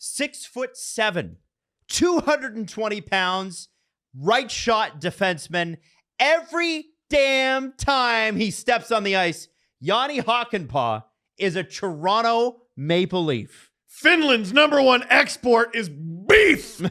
6'7", 220 pounds, right shot defenseman. Every damn time he steps on the ice, Jani Hakanpää is a Toronto Maple Leaf. Finland's number one export is beef.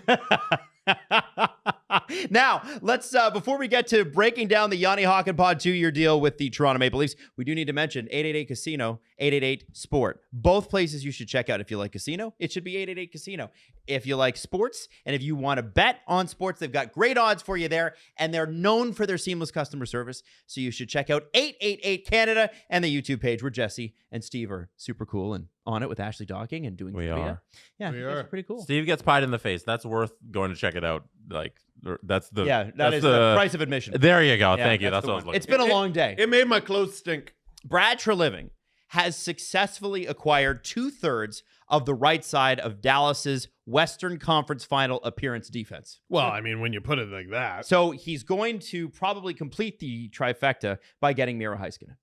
Now, let's before we get to breaking down the Jani Hakanpää 2-year deal with the Toronto Maple Leafs, we do need to mention 888 Casino, 888 Sport. Both places you should check out. If you like casino, it should be 888 Casino. If you like sports and if you want to bet on sports, they've got great odds for you there, and they're known for their seamless customer service. So you should check out 888 Canada and the YouTube page where Jesse and Steve are super cool and on it with Ashley Docking and doing trivia. Yeah, We it's are. pretty cool. Steve gets pied in the face. That's worth going to check it out. Like that's the That is the price of admission. There you go. Yeah, Thank you. that's That's the what I was one. looking. It's been a long day. It made my clothes stink. Brad Treliving has successfully acquired 2/3 of the right side of Dallas's Western Conference Final appearance defense. Well, I mean, when you put it like that. So he's going to probably complete the trifecta by getting Miro Heiskanen.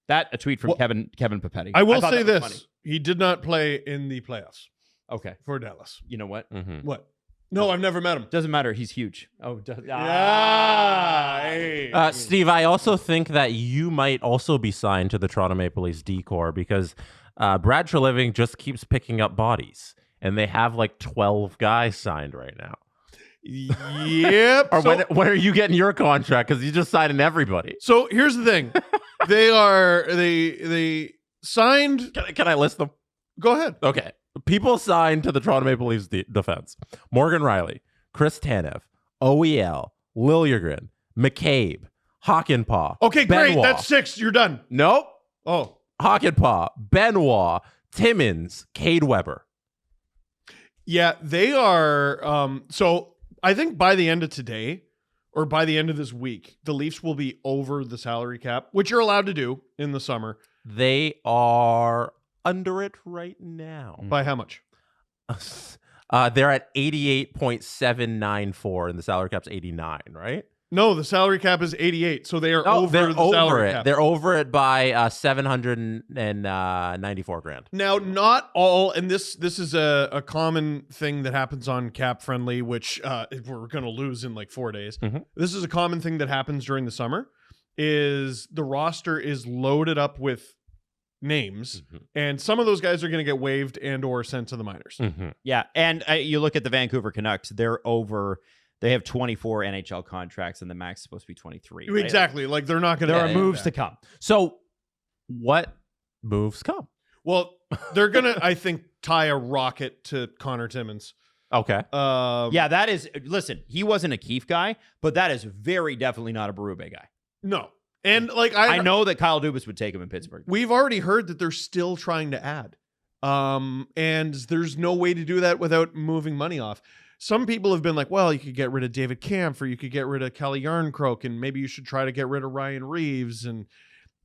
That a tweet from Well, Kevin Papetti. I will thought say that was this. He did not play in the playoffs funny. Okay. for Dallas. You know what? What? No, I've never met him. Doesn't matter. He's huge. Oh, Hey. Steve, I also think that you might also be signed to the Toronto Maple Leafs D-Corps because Brad Treliving just keeps picking up bodies, and they have like 12 guys signed right now. Yep. Or So- when are you getting your contract? Because you just signing everybody. So here's the thing. they signed. Can I list them? Go ahead. Okay. People signed to the Toronto Maple Leafs defense. Morgan Riley, Chris Tanev, OEL, Liljegren, McCabe, Hakanpää. Okay, great. Benoit. That's 6. You're done. Nope. Oh, Hakanpää, Benoit, Timmins, Cade Weber. yeah. They are. So I think by the end of today, or by the end of this week, the Leafs will be over the salary cap, which you're allowed to do in the summer. They are under it right now. By how much? They're at 88.794 and the salary cap's 89, right? No, the salary cap is 88, so they are over they're the over salary it. cap. They're over it by 794 grand. Now, not all, and this is a common thing that happens on Cap Friendly, which we're going to lose in like 4 days. Mhm. This is a common thing that happens during the summer, is the roster is loaded up with names, and some of those guys are going to get waived and or sent to the minors. Yeah, and you look at the Vancouver Canucks, they're over. They have 24 NHL contracts, and the max is supposed to be 23. Right? Exactly. Like they're not going to. There are moves to come. So, what moves come? Well, they're going to, I think, tie a rocket to Connor Timmins. Okay. Yeah, that is. Listen, he wasn't a Keefe guy, but that is very definitely not a Berube guy. No. And like I know that Kyle Dubas would take him in Pittsburgh. We've already heard that they're still trying to add. And there's no way to do that without moving money off. Some people have been like, well, you could get rid of David Kampf, or you could get rid of Kelly Yarncroke, and maybe you should try to get rid of Ryan Reeves. And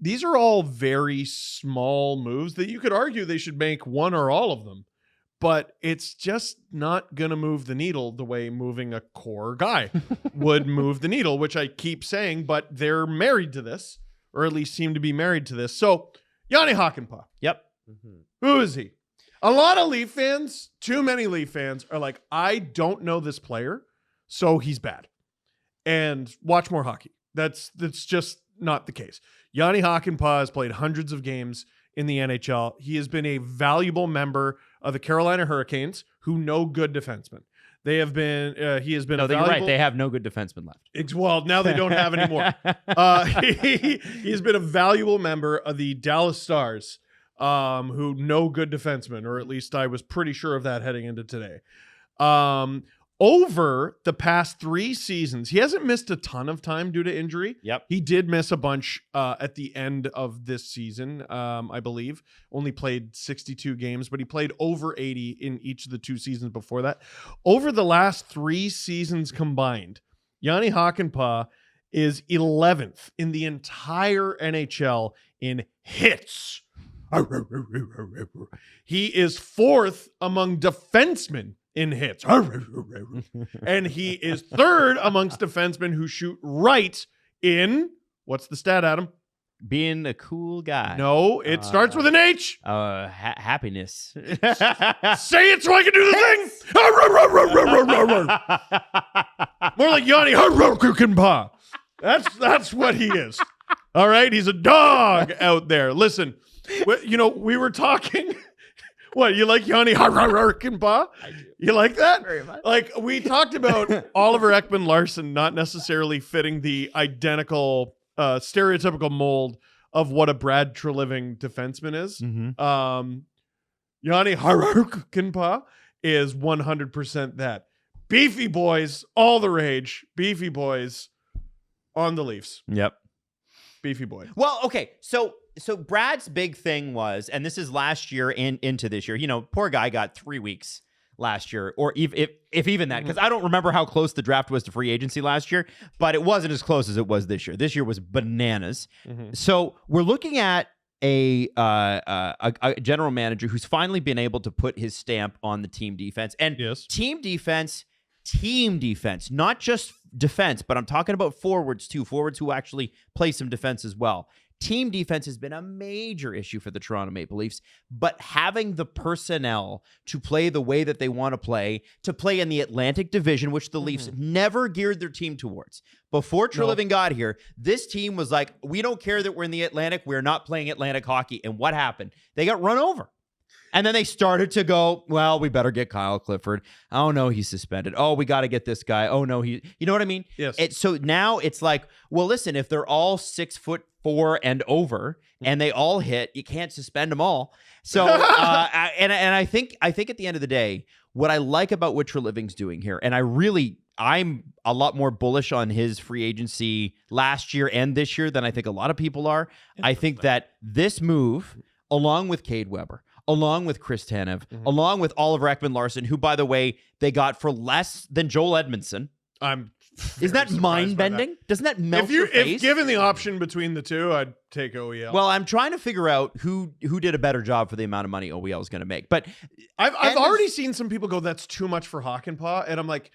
these are all very small moves that you could argue they should make one or all of them. But it's just not going to move the needle the way moving a core guy would move the needle, which I keep saying, but they're married to this, or at least seem to be married to this. So, Jani Hakanpää, Yep. who is he? A lot of Leaf fans, too many Leaf fans, are like, I don't know this player, so he's bad. And watch more hockey. That's just not the case. Jani Hakanpää has played hundreds of games in the NHL. He has been a valuable member of the Carolina Hurricanes, who know good defensemen. They have been. He has been. No, a you're valuable, right. They have no good defensemen left. Well, now they don't have any more. He's been a valuable member of the Dallas Stars, who know good defensemen, or at least I was pretty sure of that heading into today. Over the past 3 seasons, he hasn't missed a ton of time due to injury. Yep. He did miss a bunch at the end of this season, I believe. Only played 62 games, but he played over 80 in each of the 2 seasons before that. Over the last 3 seasons combined, Jani Hakanpää is 11th in the entire NHL in hits. He is 4th among defensemen in hits. And he is 3rd amongst defensemen who shoot right in, what's the stat, Adam? being a cool guy. No, it starts with an H. Happiness. Say it so I can do the thing. More like Yanni Harukukenpa. That's what he is. All right, he's a dog out there. Listen, we were talking. What, you like Yanni Harukukenpa? You like that? Very much. Like, we talked about Oliver Ekman-Larsson not necessarily fitting the identical stereotypical mold of what a Brad Treliving defenseman is. Mhm. Yanni Harukukenpa is 100% that. Beefy boys, all the rage. Beefy boys on the Leafs. Yep. Beefy boy. Well, okay. So Brad's big thing was, and this is last year and into this year. Poor guy got 3 weeks last year, or if even that, because I don't remember how close the draft was to free agency last year, but it wasn't as close as it was this year. This year was bananas. So we're looking at a general manager who's finally been able to put his stamp on the team defense, and Yes. team defense, not just defense, but I'm talking about forwards too, forwards who actually play some defense as well. Team defense has been a major issue for the Toronto Maple Leafs, but having the personnel to play the way that they want to play in the Atlantic Division, which the Leafs never geared their team towards. Before Treliving got here, this team was like, we don't care that we're in the Atlantic. We're not playing Atlantic hockey. And what happened? They got run over. And then they started to go, well, we better get Kyle Clifford. Oh, no, he's suspended. Oh, we got to get this guy. Oh, no, you know what I mean? Yes. So now it's like, well, listen, if they're all 6'4" and over and they all hit, you can't suspend them all. So, and I think at the end of the day, what I like about what Treliving's doing here, and I'm a lot more bullish on his free agency last year and this year than I think a lot of people are. I think that this move, along with Cade Weber, along with Chris Tanev, along with Oliver Ekman-Larsson, who, by the way, they got for less than Joel Edmondson. Isn't that mind-bending? Doesn't that melt your face? If given the option between the two, I'd take OEL. Well, I'm trying to figure out who did a better job for the amount of money OEL is going to make. But I've already seen some people go, that's too much for Hakanpää, and I'm like,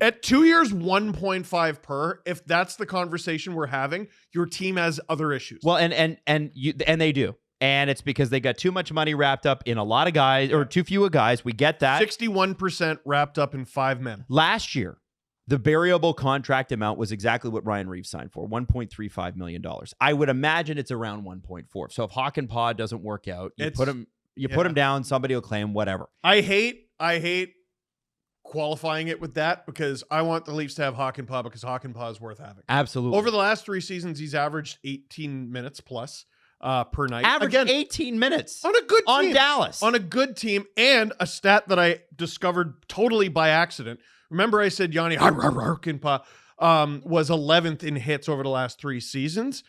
at 2 years, 1.5 per. If that's the conversation we're having, your team has other issues. Well, and they do. And it's because they got too much money wrapped up in a lot of guys, or too few of guys. We get that. 61% wrapped up in 5 men. Last year, the variable contract amount was exactly what Ryan Reeves signed for, $1.35 million. I would imagine it's around 1.4. So if Hakanpää doesn't work out, you put him down, somebody will claim whatever. I hate qualifying it with that because I want the Leafs to have Hakanpää because Hakanpää is worth having. Absolutely. Over the last 3 seasons, he's averaged 18 minutes plus per night. Average 18 minutes on a good team. On Dallas. On a good team, and a stat that I discovered totally by accident. Remember I said Yanni Hakanpää was 11th in hits over the last 3 seasons.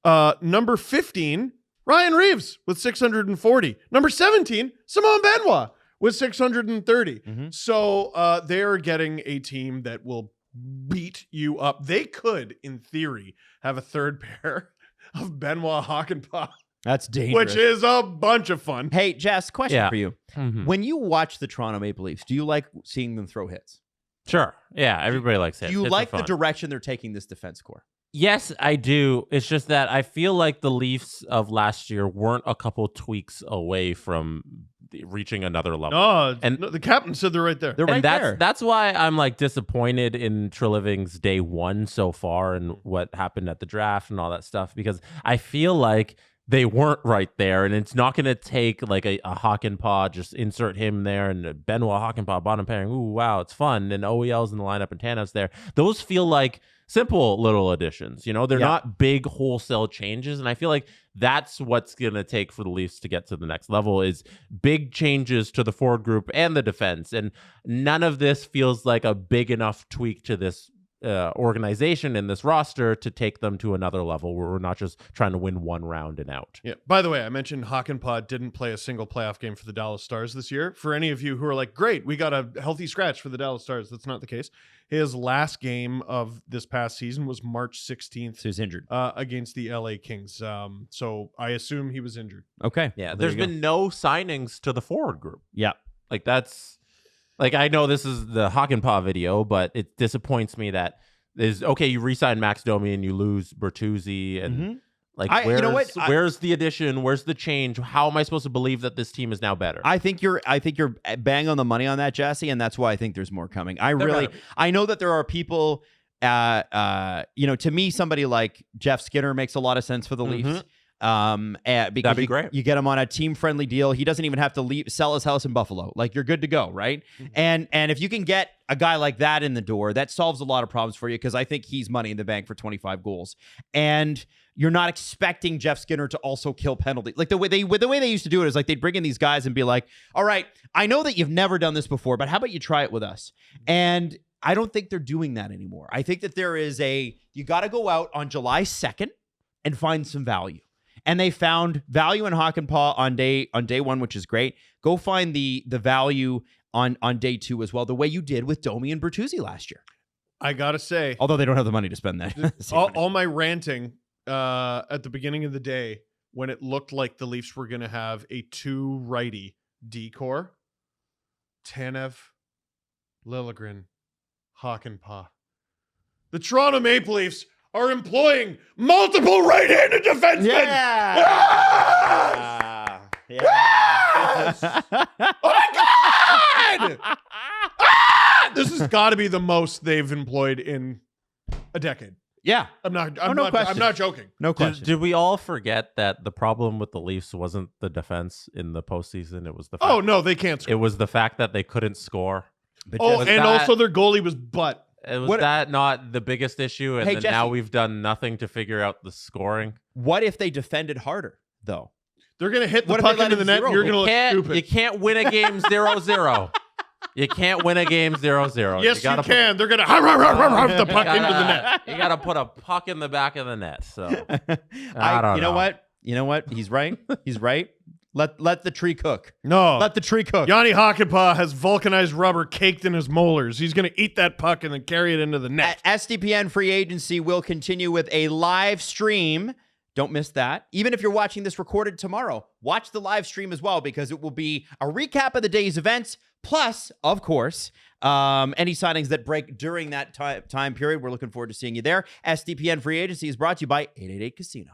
Number 15, Ryan Reeves with 640. Number 17, Simon Benoit with 630. So they're getting a team that will beat you up. They could, in theory, have a third pair of Benoit Hakanpää. That's dangerous. Which is a bunch of fun. Hey, Jess, question for you. When you watch the Toronto Maple Leafs, do you like seeing them throw hits? Sure. Yeah, everybody likes hits. Do you Hits like are the fun. direction they're taking this defense core? Yes, I do. It's just that I feel like the Leafs of last year weren't a couple tweaks away from reaching another level. No, the captain said they're right there. They're right there. That's why I'm like disappointed in Treliving's day one so far and what happened at the draft and all that stuff, because I feel like they weren't right there, and it's not going to take like a Hakanpää, just insert him there, and Benoit Hakanpää bottom pairing. Ooh, wow, it's fun. And OEL's in the lineup and Tanev's there. Those feel like simple little additions. You know, they're not big wholesale changes, and I feel like that's what's going to take for the Leafs to get to the next level is big changes to the forward group and the defense. And none of this feels like a big enough tweak to this organization in this roster to take them to another level where we're not just trying to win one round and out. Yeah. By the way, I mentioned Hakanpää didn't play a single playoff game for the Dallas Stars this year. For any of you who are like, great, we got a healthy scratch for the Dallas Stars. That's not the case. His last game of this past season was March 16th. So he's injured. Against the LA Kings. So I assume he was injured. Okay. Yeah. Well, there's been no signings to the forward group. Yeah. Like that's like, I know this is the Hakanpää video, but it disappoints me that is okay. You re-sign Max Domi and you lose Bertuzzi and Like, you know what? where's the addition? Where's the change? How am I supposed to believe that this team is now better? I think you're bang on the money on that, Jesse, and that's why I think there's more coming. I know that there are people. To me, somebody like Jeff Skinner makes a lot of sense for the Leafs. Because That'd be great. You get him on a team-friendly deal. He doesn't even have to sell his house in Buffalo. Like, you're good to go, right? And if you can get a guy like that in the door, that solves a lot of problems for you, because I think he's money in the bank for 25 goals. And you're not expecting Jeff Skinner to also kill penalty. Like, the way they used to do it is like they'd bring in these guys and be like, all right, I know that you've never done this before, but how about you try it with us? And I don't think they're doing that anymore. I think that there is you got to go out on July 2nd and find some value. And they found value in Hakanpää on day one, which is great. Go find the value on day two as well, the way you did with Domi and Bertuzzi last year. I gotta say, although they don't have the money to spend that. all my ranting at the beginning of the day, when it looked like the Leafs were going to have a 2 righty D-core, Tanev, Liljegren, Hakanpää. The Toronto Maple Leafs are employing multiple right-handed defensemen. Yeah. Yes! Oh my God! This has got to be the most they've employed in a decade. Yeah. I'm not joking. No question. Did we all forget that the problem with the Leafs wasn't the defense in the postseason? It was the fact no, they can't score. It was the fact that they couldn't score. But also their goalie was butt. Was that not the biggest issue? And Hey, then Jesse, now we've done nothing to figure out the scoring. what if they defended harder, though? They're going to hit the What if they puck let into the him net. zero? You're going to look You stupid. can't win a game 0-0. You can't win a game 0-0. Yes, you can. They're going to the puck into the net. You got to put a puck in the back of the net. So I don't You know what? You know what? He's right. He's right. Let the tree cook. No. Let the tree cook. Yanni Hakanpää has vulcanized rubber caked in his molars. He's going to eat that puck and then carry it into the net. SDPN free agency will continue with a live stream. Don't miss that. Even if you're watching this recorded tomorrow, watch the live stream as well, because it will be a recap of the day's events. Plus, of course, any signings that break during that time period. We're looking forward to seeing you there. SDPN free agency is brought to you by 888 Casino.